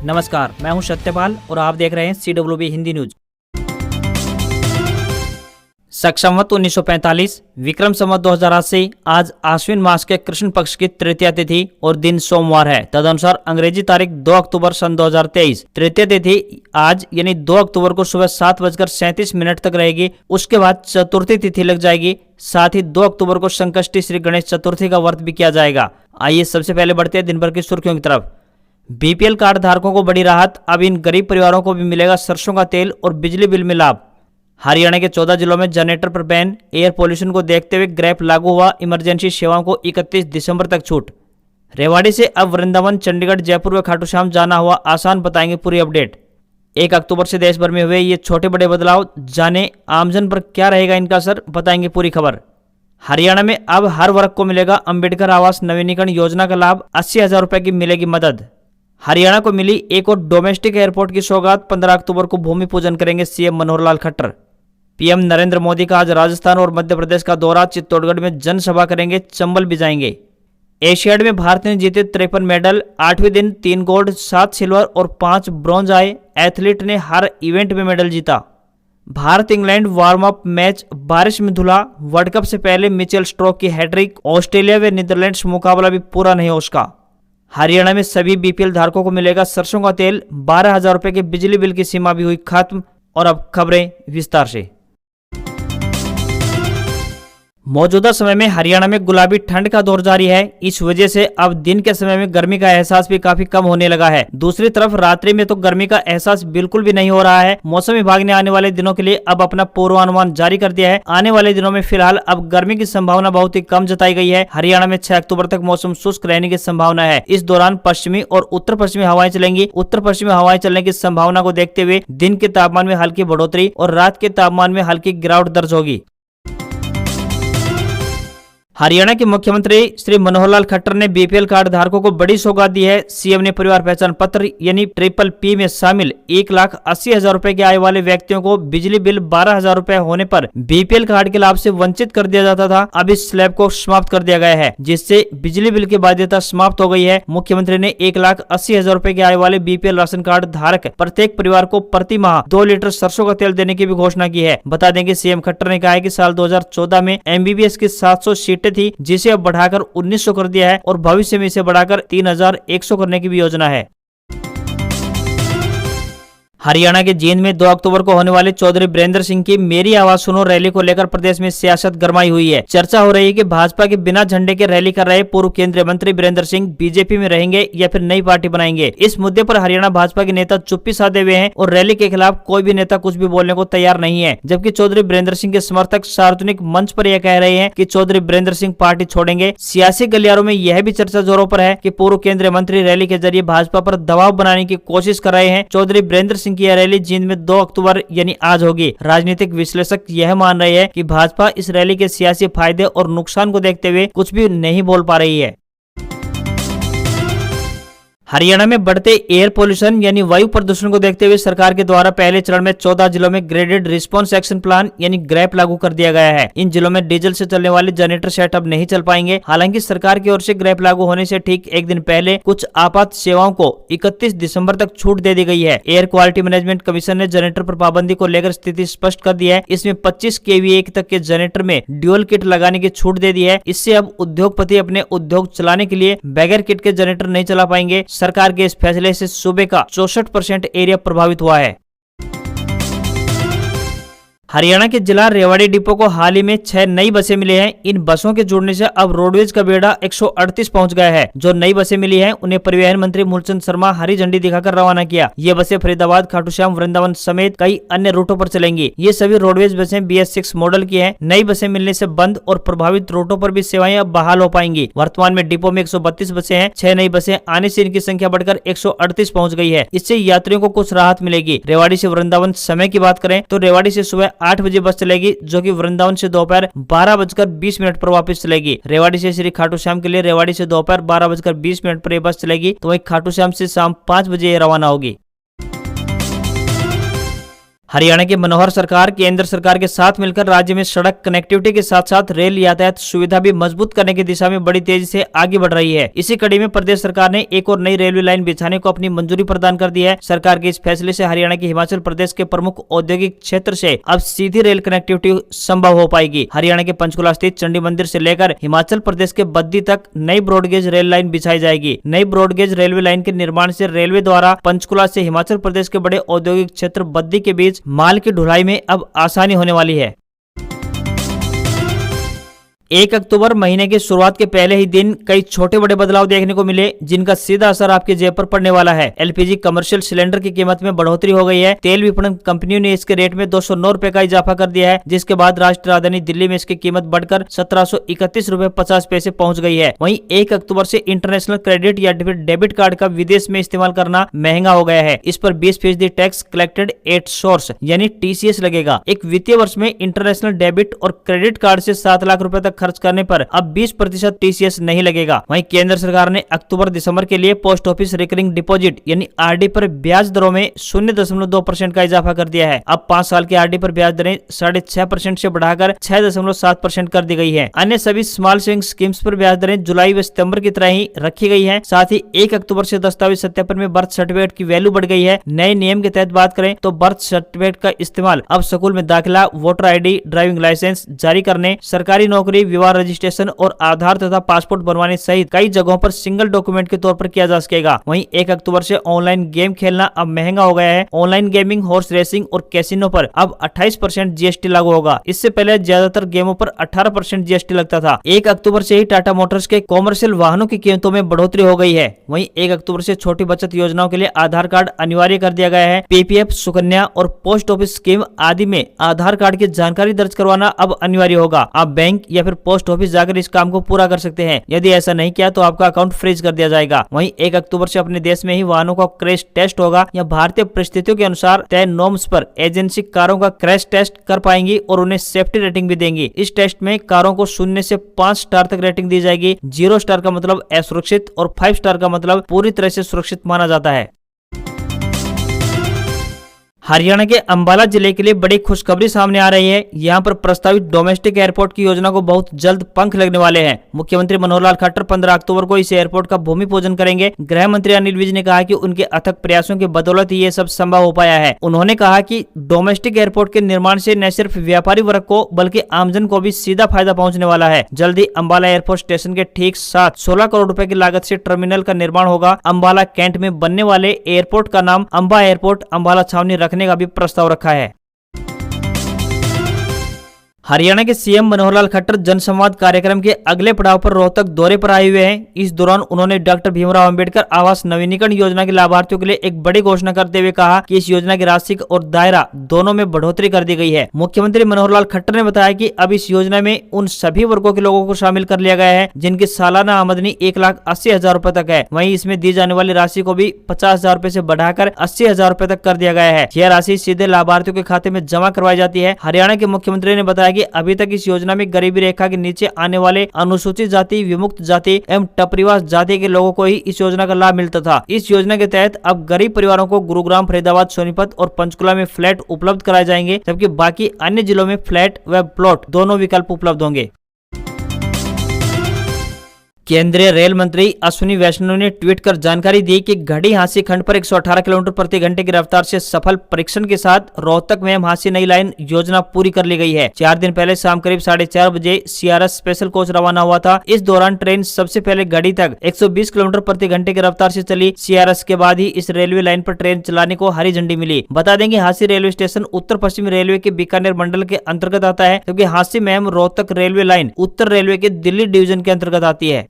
नमस्कार, मैं हूं सत्यपाल और आप देख रहे हैं CWB हिंदी न्यूज। शक संवत 1945 विक्रम संवत 2008 से आज आश्विन मास के कृष्ण पक्ष की तृतीया तिथि और दिन सोमवार है। तदनुसार अंग्रेजी तारीख 2 अक्टूबर सन 2023। तृतीया तिथि आज यानी 2 अक्टूबर को सुबह 7:37 तक रहेगी। उसके बाद चतुर्थी तिथि लग जाएगी। साथ ही 2 अक्टूबर को संकष्टी श्री गणेश चतुर्थी का व्रत भी किया जाएगा। आइए सबसे पहले बढ़ते हैं दिन भर की सुर्खियों की तरफ। बीपीएल कार्ड धारकों को बड़ी राहत, अब इन गरीब परिवारों को भी मिलेगा सरसों का तेल और बिजली बिल में लाभ। हरियाणा के 14 जिलों में जनरेटर पर बैन, एयर पोल्यूशन को देखते हुए ग्रैप लागू हुआ। इमरजेंसी सेवाओं को 31 दिसंबर तक छूट। रेवाड़ी से अब वृंदावन, चंडीगढ़, जयपुर व खाटू श्याम जाना हुआ आसान, बताएंगे पूरी अपडेट। 1 अक्टूबर से देश भर में हुए ये छोटे बड़े बदलाव, जाने आमजन पर क्या रहेगा इनका असर, बताएंगे पूरी खबर। हरियाणा में अब हर वर्ग को मिलेगा अंबेडकर आवास नवीनीकरण योजना का लाभ, 80,000 रुपए की मिलेगी मदद। हरियाणा को मिली एक और डोमेस्टिक एयरपोर्ट की सौगात, 15 अक्टूबर को भूमि पूजन करेंगे सीएम मनोहर लाल खट्टर। पीएम नरेंद्र मोदी का आज राजस्थान और मध्य प्रदेश का दौरा, चित्तौड़गढ़ में जनसभा करेंगे, चंबल भी जाएंगे। एशियाड में भारत ने जीते 53 मेडल, 8वें दिन 3 गोल्ड, 7 सिल्वर और 5 ब्रॉन्ज आए। एथलीट ने हर इवेंट में मेडल जीता। Bharat England warm up match बारिश में धुला। वर्ल्ड कप से पहले मिचेल स्ट्रोक की हैट्रिक, ऑस्ट्रेलिया व नीदरलैंड्स मुकाबला भी पूरा नहीं हो उसका। हरियाणा में सभी बीपीएल धारकों को मिलेगा सरसों का तेल, 12,000 रुपए के बिजली बिल की सीमा भी हुई खत्म। और अब खबरें विस्तार से। मौजूदा समय में हरियाणा में गुलाबी ठंड का दौर जारी है। इस वजह से अब दिन के समय में गर्मी का एहसास भी काफी कम होने लगा है। दूसरी तरफ रात्रि में तो गर्मी का एहसास बिल्कुल भी नहीं हो रहा है। मौसम विभाग ने आने वाले दिनों के लिए अब अपना पूर्वानुमान जारी कर दिया है। आने वाले दिनों में फिलहाल अब गर्मी की संभावना बहुत ही कम जताई गई है। हरियाणा में 6 अक्टूबर तक मौसम शुष्क रहने की संभावना है। इस दौरान पश्चिमी और उत्तर पश्चिमी हवाएं चलेंगी। उत्तर पश्चिमी हवाएं चलने की संभावना को देखते हुए दिन के तापमान में हल्की बढ़ोतरी और रात के तापमान में हल्की गिरावट दर्ज होगी। हरियाणा के मुख्यमंत्री श्री मनोहर लाल खट्टर ने बीपीएल कार्ड धारकों को बड़ी सौगात दी है। सीएम ने परिवार पहचान पत्र यानी PPP में शामिल 1,80,000 रुपए की आय वाले व्यक्तियों को बिजली बिल 12,000 रुपए होने पर बीपीएल कार्ड के लाभ से वंचित कर दिया जाता था। अब इस स्लैब को समाप्त कर दिया गया है, जिससे बिजली बिल की बाध्यता समाप्त हो गई है। मुख्यमंत्री ने 1,80,000 रुपए की आय वाले बीपीएल राशन कार्ड धारक प्रत्येक परिवार को प्रति माह 2 लीटर सरसों का तेल देने की भी घोषणा की है। बता दें कि सीएम खट्टर ने कहा है कि साल 2014 में MBBS की 700 सीटें थी, जिसे अब बढ़ाकर 1900 कर दिया है और भविष्य में इसे बढ़ाकर 3,100 करने की भी योजना है। हरियाणा के जींद में 2 अक्टूबर को होने वाले चौधरी बीरेंद्र सिंह की मेरी आवाज सुनो रैली को लेकर प्रदेश में सियासत गरमाई हुई है। चर्चा हो रही है कि भाजपा के बिना झंडे के रैली कर रहे पूर्व केंद्रीय मंत्री बीरेंद्र सिंह बीजेपी में रहेंगे या फिर नई पार्टी बनाएंगे। इस मुद्दे पर हरियाणा भाजपा के नेता चुप्पी साधे हुए हैं और रैली के खिलाफ कोई भी नेता कुछ भी बोलने को तैयार नहीं है। जबकि चौधरी बीरेंद्र सिंह के समर्थक सार्वजनिक मंच पर यह कह रहे हैं कि चौधरी बीरेंद्र सिंह पार्टी छोड़ेंगे। सियासी गलियारों में यह भी चर्चा जोरों पर है कि पूर्व केंद्रीय मंत्री रैली के जरिए भाजपा पर दबाव बनाने की कोशिश कर रहे हैं। चौधरी बीरेंद्र सिंह की यह रैली जींद में 2 अक्टूबर यानी आज होगी। राजनीतिक विश्लेषक यह मान रहे हैं कि भाजपा इस रैली के सियासी फायदे और नुकसान को देखते हुए कुछ भी नहीं बोल पा रही है। हरियाणा में बढ़ते एयर पोल्यूशन यानी वायु प्रदूषण को देखते हुए सरकार के द्वारा पहले चरण में 14 जिलों में ग्रेडेड रिस्पांस एक्शन प्लान यानी ग्रैप लागू कर दिया गया है। इन जिलों में डीजल से चलने वाले जनरेटर सेट अब नहीं चल पाएंगे। हालांकि सरकार की ओर से ग्रैप लागू होने से ठीक एक दिन पहले कुछ आपात सेवाओं को 31 दिसंबर तक छूट दे दी गई है। एयर क्वालिटी मैनेजमेंट कमीशन ने जनरेटर पर पाबंदी को लेकर स्थिति स्पष्ट कर दी है। इसमें 25 kVA तक के जनरेटर में ड्यूअल किट लगाने की छूट दे दी है। इससे अब उद्योगपति अपने उद्योग चलाने के लिए बगैर किट के जनरेटर नहीं चला पाएंगे। सरकार के इस फैसले से सूबे का 64% एरिया प्रभावित हुआ है। हरियाणा के जिला रेवाड़ी डिपो को हाल ही में 6 नई बसें मिली हैं। इन बसों के जुड़ने से अब रोडवेज का बेड़ा 138 पहुंच गया है। जो नई बसें मिली हैं उन्हें परिवहन मंत्री मूलचंद शर्मा हरी झंडी दिखाकर रवाना किया। ये बसें फरीदाबाद, खाटू श्याम, वृंदावन समेत कई अन्य रूटों पर चलेंगी। ये सभी रोडवेज बसें BS6 मॉडल की हैं। नई बसें मिलने से बंद और प्रभावित रूटों पर भी सेवाएं अब बहाल हो पाएंगी। वर्तमान में डिपो में 132 बसें हैं। 6 नई बसें आने से इनकी संख्या बढ़कर 138 पहुंच गई है। इससे यात्रियों को कुछ राहत मिलेगी। रेवाड़ी से वृंदावन समय की बात करें तो रेवाड़ी से सुबह 8 बजे बस चलेगी, जो कि वृंदावन से दोपहर 12:20 पर वापस चलेगी। रेवाड़ी से श्री खाटू श्याम के लिए रेवाड़ी से दोपहर 12:20 पर यह बस चलेगी, तो वहीं खाटू श्याम से शाम 5 बजे रवाना होगी। हरियाणा की मनोहर सरकार केंद्र सरकार के साथ मिलकर राज्य में सड़क कनेक्टिविटी के साथ साथ रेल यातायात सुविधा भी मजबूत करने की दिशा में बड़ी तेजी से आगे बढ़ रही है। इसी कड़ी में प्रदेश सरकार ने एक और नई रेलवे लाइन बिछाने को अपनी मंजूरी प्रदान कर दी है। सरकार के इस फैसले से हरियाणा की हिमाचल प्रदेश के प्रमुख औद्योगिक क्षेत्र से अब सीधी रेल कनेक्टिविटी संभव हो पाएगी। हरियाणा के पंचकुला स्थित चंडी मंदिर से लेकर हिमाचल प्रदेश के बद्दी तक नई ब्रॉडगेज रेल लाइन बिछाई जाएगी। नई ब्रॉडगेज रेलवे लाइन के निर्माण से रेलवे द्वारा पंचकुला से हिमाचल प्रदेश के बड़े औद्योगिक क्षेत्र बद्दी के बीच माल की ढुलाई में अब आसानी होने वाली है। 1 अक्टूबर महीने की शुरुआत के पहले ही दिन कई छोटे बड़े बदलाव देखने को मिले, जिनका सीधा असर आपके जेब पर पड़ने वाला है। एलपीजी कमर्शियल सिलेंडर की कीमत में बढ़ोतरी हो गई है। तेल विपणन कंपनियों ने इसके रेट में 209 रुपए का इजाफा कर दिया है, जिसके बाद राष्ट्रीय राजधानी दिल्ली में इसकी कीमत बढ़कर 1731 रुपए 50 पैसे पहुंच गई है। वहीं 1 अक्टूबर से इंटरनेशनल क्रेडिट या डेबिट कार्ड का विदेश में इस्तेमाल करना महंगा हो गया है। इस पर 20% टैक्स कलेक्टेड एट सोर्स यानी TCS लगेगा। एक वित्तीय वर्ष में इंटरनेशनल डेबिट और क्रेडिट कार्ड से 7 लाख रुपए तक खर्च करने पर अब 20% TCS नहीं लगेगा। वहीं केंद्र सरकार ने अक्टूबर दिसंबर के लिए पोस्ट ऑफिस रिकरिंग डिपॉजिट यानी RD पर ब्याज दरों में 0.2% का इजाफा कर दिया है। अब 5 साल के RD पर ब्याज दरें 6.5% से बढ़ाकर 6.7% कर दी गई है। अन्य सभी स्मॉल सेविंग स्कीम्स पर ब्याज दरें जुलाई व सितंबर की तरह ही रखी गई है। साथ ही 1 अक्टूबर से दस्तावेज सत्यापन में बर्थ सर्टिफिकेट की वैल्यू बढ़ गई है। नए नियम के तहत बात करें तो बर्थ सर्टिफिकेट का इस्तेमाल अब स्कूल में दाखिला, वोटर ID, ड्राइविंग लाइसेंस जारी करने, सरकारी नौकरी, विवाह रजिस्ट्रेशन और आधार तथा पासपोर्ट बनवाने सहित कई जगहों पर सिंगल डॉक्यूमेंट के तौर पर किया जा सकेगा। वहीं 1 अक्टूबर से ऑनलाइन गेम खेलना अब महंगा हो गया है। ऑनलाइन गेमिंग, हॉर्स रेसिंग और कैसीनो पर अब 28% GST लागू होगा। इससे पहले ज्यादातर गेमों पर 18% GST लगता था। 1 अक्टूबर से ही टाटा मोटर्स के कॉमर्शियल वाहनों की कीमतों में बढ़ोतरी हो गई है। वहीं 1 अक्टूबर से छोटी बचत योजनाओं के लिए आधार कार्ड अनिवार्य कर दिया गया है। PPF, सुकन्या और पोस्ट ऑफिस स्कीम आदि में आधार कार्ड की जानकारी दर्ज करवाना अब अनिवार्य होगा। आप बैंक या फिर पोस्ट ऑफिस जाकर इस काम को पूरा कर सकते हैं। यदि ऐसा नहीं किया तो आपका अकाउंट फ्रीज कर दिया जाएगा। वहीं 1 अक्टूबर से अपने देश में ही वाहनों का क्रैश टेस्ट होगा। या भारतीय परिस्थितियों के अनुसार तय नॉर्म्स पर एजेंसी कारों का क्रैश टेस्ट कर पाएंगी और उन्हें सेफ्टी रेटिंग भी देंगी। इस टेस्ट में कारों को 0 से 5 स्टार तक रेटिंग दी जाएगी। 0 स्टार का मतलब असुरक्षित और 5 स्टार का मतलब पूरी तरह से सुरक्षित माना जाता है। हरियाणा के अंबाला जिले के लिए बड़ी खुशखबरी सामने आ रही है। यहां पर प्रस्तावित डोमेस्टिक एयरपोर्ट की योजना को बहुत जल्द पंख लगने वाले हैं। मुख्यमंत्री मनोहर लाल खट्टर 15 अक्टूबर को इस एयरपोर्ट का भूमि पूजन करेंगे। गृह मंत्री अनिल विज ने कहा कि उनके अथक प्रयासों की बदौलत ही ये सब संभव हो पाया है। उन्होंने कहा कि डोमेस्टिक एयरपोर्ट के निर्माण से न सिर्फ व्यापारी वर्ग को बल्कि आमजन को भी सीधा फायदा पहुंचने वाला है। जल्द ही अंबाला एयरपोर्ट स्टेशन के ठीक साथ 16 करोड़ रुपए की लागत से टर्मिनल का निर्माण होगा। अंबाला कैंट में बनने वाले एयरपोर्ट का नाम अंबा एयरपोर्ट अंबाला छावनी रखने का भी प्रस्ताव रखा है। हरियाणा के सीएम मनोहर लाल खट्टर जनसंवाद कार्यक्रम के अगले पड़ाव पर रोहतक दौरे पर आए हुए हैं। इस दौरान उन्होंने डॉक्टर भीमराव अंबेडकर आवास नवीनीकरण योजना के लाभार्थियों के लिए एक बड़ी घोषणा करते हुए कहा कि इस योजना की राशि और दायरा दोनों में बढ़ोतरी कर दी गई है। मुख्यमंत्री मनोहर लाल खट्टर ने बताया कि अब इस योजना में उन सभी वर्गों के लोगों को शामिल कर लिया गया है जिनकी सालाना आमदनी 1,80,000 रुपए तक है। वहीं इसमें दी जाने वाली राशि को भी 50,000 रुपए से बढ़ाकर 80,000 रुपए तक कर दिया गया है। यह राशि सीधे लाभार्थियों के खाते में जमा करवाई जाती है। हरियाणा के मुख्यमंत्री ने बताया कि अभी तक इस योजना में गरीबी रेखा के नीचे आने वाले अनुसूचित जाति, विमुक्त जाति एवं टपरिवास जाति के लोगों को ही इस योजना का लाभ मिलता था। इस योजना के तहत अब गरीब परिवारों को गुरुग्राम, फरीदाबाद, सोनीपत और पंचकुला में फ्लैट उपलब्ध कराए जाएंगे, जबकि बाकी अन्य जिलों में फ्लैट व प्लॉट दोनों विकल्प उपलब्ध होंगे। केंद्रीय रेल मंत्री अश्विनी वैष्णव ने ट्वीट कर जानकारी दी कि गढ़ी हांसी खंड पर 118 किलोमीटर प्रति घंटे की रफ्तार से सफल परीक्षण के साथ रोहतक में हांसी नई लाइन योजना पूरी कर ली गई है। 4 दिन पहले शाम करीब 4:30 बजे CRS स्पेशल कोच रवाना हुआ था। इस दौरान ट्रेन सबसे पहले गढ़ी तक 120 किलोमीटर प्रति घंटे की रफ्तार से चली। CRS के बाद ही इस रेलवे लाइन पर ट्रेन चलाने को हरी झंडी मिली। बता दें कि हांसी रेलवे स्टेशन उत्तर पश्चिम रेलवे के बीकानेर मंडल के अंतर्गत आता है, क्योंकि हांसी महम रोहतक रेलवे लाइन उत्तर रेलवे के दिल्ली डिवीजन के अंतर्गत आती है।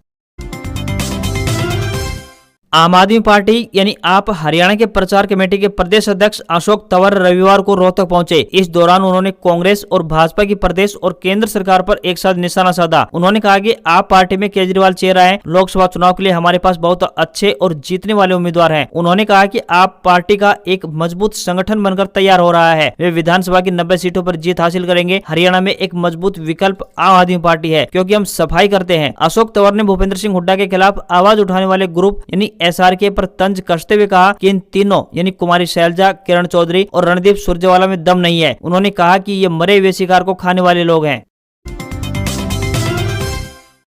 आम आदमी पार्टी यानी आप हरियाणा के प्रचार कमेटी के प्रदेश अध्यक्ष अशोक तंवर रविवार को रोहतक पहुंचे। इस दौरान उन्होंने कांग्रेस और भाजपा की प्रदेश और केंद्र सरकार पर एक साथ निशाना साधा। उन्होंने कहा कि आप पार्टी में केजरीवाल चेहरा है। लोकसभा चुनाव के लिए हमारे पास बहुत अच्छे और जीतने वाले उम्मीदवार हैं। उन्होंने कहा कि आप पार्टी का एक मजबूत संगठन बनकर तैयार हो रहा है। वे विधानसभा की 90 सीटों पर जीत हासिल करेंगे। हरियाणा में एक मजबूत विकल्प आम आदमी पार्टी है, क्योंकि हम सफाई करते हैं। अशोक तंवर ने भूपेंद्र सिंह हुड्डा के खिलाफ आवाज उठाने वाले ग्रुप यानी SRK पर तंज कसते हुए कहा कि इन तीनों यानी कुमारी शैलजा, किरण चौधरी और रणदीप सुरजेवाला में दम नहीं है। उन्होंने कहा कि ये मरे हुए शिकार को खाने वाले लोग हैं।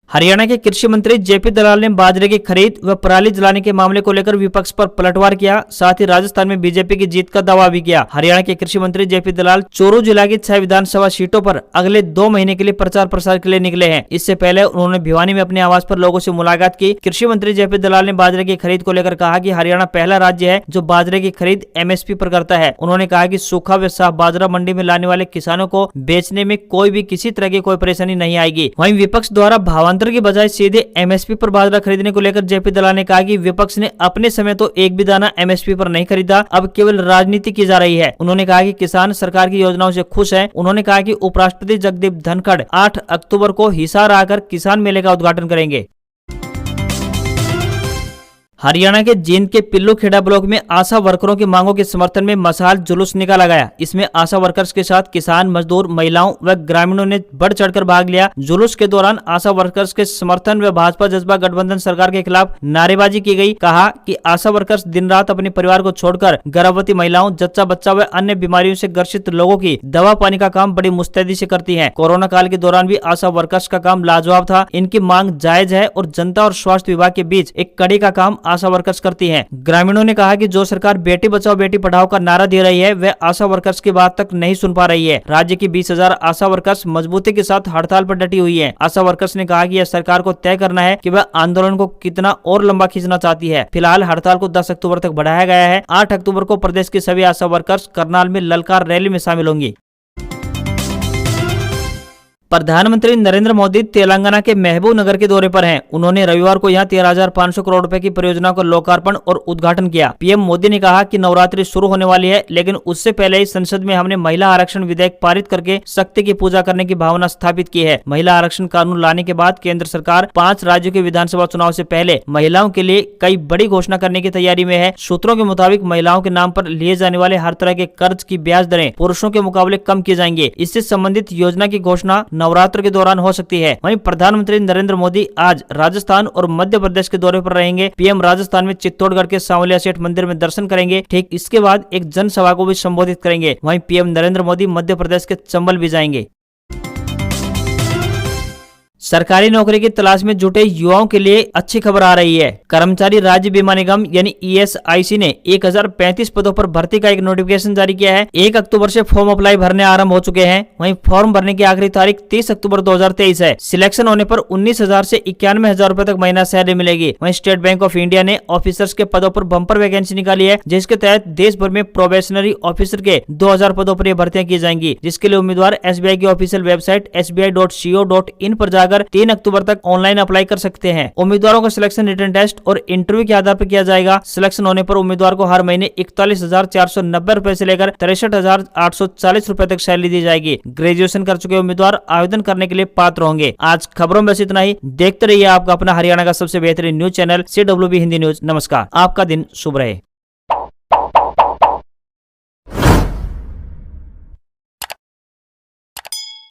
हरियाणा के कृषि मंत्री जेपी दलाल ने बाजरे की खरीद व पराली जलाने के मामले को लेकर विपक्ष पर पलटवार किया। साथ ही राजस्थान में बीजेपी की जीत का दावा भी किया। हरियाणा के कृषि मंत्री जेपी दलाल चोरू जिला की 6 विधानसभा सीटों पर अगले 2 महीने के लिए प्रचार प्रसार के लिए निकले हैं। इससे पहले उन्होंने भिवानी में अपने आवास पर लोगों से मुलाकात की। कृषि मंत्री जेपी दलाल ने बाजरे की खरीद को लेकर कहा कि हरियाणा पहला राज्य है जो बाजरे की खरीद MSP पर करता है। उन्होंने कहा कि सूखा व साफ बाजरा मंडी में लाने वाले किसानों को बेचने में कोई भी किसी तरह की कोई परेशानी नहीं आएगी। वहीं विपक्ष द्वारा भावांतर की बजाय सीधे MSP पर बाजरा खरीदने को लेकर जेपी दलाल ने कहा कि विपक्ष ने अपने समय तो एक भी दाना MSP पर नहीं खरीदा, अब केवल राजनीति की जा रही है। उन्होंने कहा कि किसान सरकार की योजनाओं से खुश हैं। उन्होंने कहा कि उपराष्ट्रपति जगदीप धनखड़ 8 अक्टूबर को हिसार आकर किसान मेले का उद्घाटन करेंगे। हरियाणा के जींद के पिल्लूखेड़ा ब्लॉक में आशा वर्करों की मांगों के समर्थन में मशाल जुलूस निकाला गया। इसमें आशा वर्कर्स के साथ किसान, मजदूर, महिलाओं व ग्रामीणों ने बढ़ चढ़कर भाग लिया। जुलूस के दौरान आशा वर्कर्स के समर्थन व भाजपा जज्बा गठबंधन सरकार के खिलाफ नारेबाजी की गई। कहा कि आशा वर्कर्स दिन रात अपने परिवार को छोड़कर गर्भवती महिलाओं, जच्चा बच्चा व अन्य बीमारियों से ग्रसित लोगों की दवा पानी का काम बड़ी मुस्तैदी से करती है। कोरोना काल के दौरान भी आशा वर्कर्स का काम लाजवाब था। इनकी मांग जायज है और जनता और स्वास्थ्य विभाग के बीच एक कड़ी का काम आशा वर्कर्स करती हैं। ग्रामीणों ने कहा कि जो सरकार बेटी बचाओ बेटी पढ़ाओ का नारा दे रही है वह आशा वर्कर्स की बात तक नहीं सुन पा रही है। राज्य की 20,000 आशा वर्कर्स मजबूती के साथ हड़ताल पर डटी हुई है। आशा वर्कर्स ने कहा कि यह सरकार को तय करना है कि वह आंदोलन को कितना और लंबा खींचना चाहती है। फिलहाल हड़ताल को 10 अक्टूबर तक बढ़ाया गया है। 8 अक्टूबर को प्रदेश की सभी आशा वर्कर्स करनाल में ललकार रैली में शामिल होंगी। प्रधानमंत्री नरेंद्र मोदी तेलंगाना के महबूब नगर के दौरे पर हैं। उन्होंने रविवार को यहां 13,500 करोड़ रुपए की परियोजना को लोकार्पण और उद्घाटन किया। पीएम मोदी ने कहा कि नवरात्रि शुरू होने वाली है, लेकिन उससे पहले ही संसद में हमने महिला आरक्षण विधेयक पारित करके शक्ति की पूजा करने की भावना स्थापित की है। महिला आरक्षण कानून लाने के बाद केंद्र सरकार 5 राज्यों के विधानसभा चुनाव से पहले महिलाओं के लिए कई बड़ी घोषणा करने की तैयारी में है। सूत्रों के मुताबिक महिलाओं के नाम पर लिए जाने वाले हर तरह के कर्ज की ब्याज दरें पुरुषों के मुकाबले कम किए जाएंगे। इससे संबंधित योजना की घोषणा नवरात्र के दौरान हो सकती है। वहीं प्रधानमंत्री नरेंद्र मोदी आज राजस्थान और मध्य प्रदेश के दौरे पर रहेंगे। पीएम राजस्थान में चित्तौड़गढ़ के सांवलिया सेठ मंदिर में दर्शन करेंगे। ठीक इसके बाद एक जनसभा को भी संबोधित करेंगे। वहीं पीएम नरेंद्र मोदी मध्य प्रदेश के चंबल भी जाएंगे। सरकारी नौकरी की तलाश में जुटे युवाओं के लिए अच्छी खबर आ रही है। कर्मचारी राज्य बीमा निगम यानी ESIC ने 1035 पदों पर भर्ती का एक नोटिफिकेशन जारी किया है। 1 अक्टूबर से फॉर्म अप्लाई भरने आरंभ हो चुके हैं। वहीं फॉर्म भरने की आखिरी तारीख 30 अक्टूबर 2023 है। सिलेक्शन होने पर 19,000 से 91,000 रुपए तक महीना सैलरी मिलेगी। वहीं स्टेट बैंक ऑफ इंडिया ने ऑफिसर्स के पदों पर बम्पर वैकेंसी निकाली है, जिसके तहत देश भर में प्रोबेशनरी ऑफिसर के 2000 पदों पर भर्तियां की जाएंगी, जिसके लिए उम्मीदवार SBI की ऑफिशियल वेबसाइट sbi.co.in पर जाकर 3 अक्टूबर तक ऑनलाइन अप्लाई कर सकते हैं। उम्मीदवारों का सिलेक्शन रिटन टेस्ट और इंटरव्यू के आधार पर किया जाएगा। सिलेक्शन होने पर उम्मीदवार को हर महीने 41,490 रुपए से लेकर 63,840 रुपए तक सैलरी दी जाएगी। ग्रेजुएशन कर चुके उम्मीदवार आवेदन करने के लिए पात्र होंगे। आज खबरों में बस इतना ही। देखते रहिए आपका अपना हरियाणा का सबसे बेहतरीन news channel CWB Hindi news. नमस्कार, आपका दिन शुभ रहे।